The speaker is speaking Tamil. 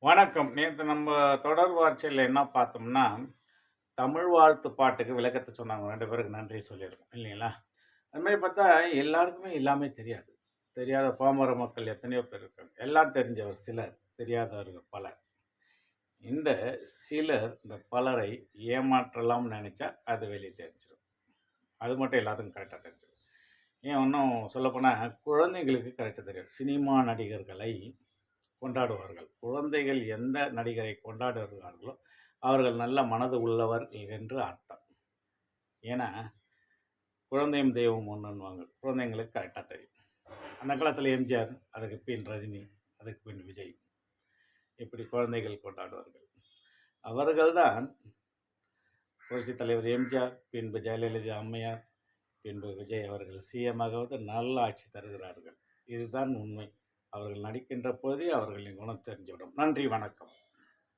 வணக்கம். நேத்து நம்ம தொடர் வளர்ச்சியில என்ன பார்த்தோம்னா, தமிழ் வாழ்த்து பாட்டுக்கு விளக்கத்த சொன்னாங்க. 2 பேருக்கு நன்றி சொல்லியிருக்கோம் இல்லைங்களா? அது மாரி பார்த்தா எல்லாருக்குமே எல்லாமே தெரியாது. தெரியாத பாமர மக்கள் எத்தனையோ பேர் இருக்காங்க. எல்லாம் தெரிஞ்சவர் சிலர், தெரியாதவர்கள் பலர். இந்த சிலர் இந்த பலரை ஏமாற்றலாம்னு நெனைச்சா, அது வெளிய தெரிஞ்சிரும். அது மட்டும் எல்லாத்துக்கும் கரெக்ட்டா தெரிஞ்சிரும். ஏன் இன்னும் சொல்லப்போனா, குழந்தைங்களுக்கு கரெக்ட்டா தெரியும். சினிமா நடிகர்களை கொண்டாடுவார்கள். குழந்தைகள் எந்த நடிகரை கொண்டாடுகிறார்களோ, அவர்கள் நல்ல மனது உள்ளவர் என்று அர்த்தம். ஏன்னா, குழந்தையும் தெய்வம் ஒண்ணுன்னுவாங்க. குழந்தைங்களுக்கு கரெக்ட்டா தெரியும். அந்த காலத்தில எம்ஜிஆர், அதுக்கு பின் ரஜினி, அதுக்கு பின் விஜய். இப்படி குழந்தைகள் கொண்டாடுவார்கள். அவர்கள் தான் புரட்சித் தலைவர் எம்ஜிஆர், பின்பு ஜெயலலிதா அம்மையார், பின்பு விஜய் அவர்கள் சிஎம் ஆகவது நல்ல ஆட்சி தருகிறார்கள். இதுதான் உண்மை. அவர்கள் நடிக்கின்ற போதே அவர்களின் குணம் தெரிந்துவிடும். நன்றி, வணக்கம்.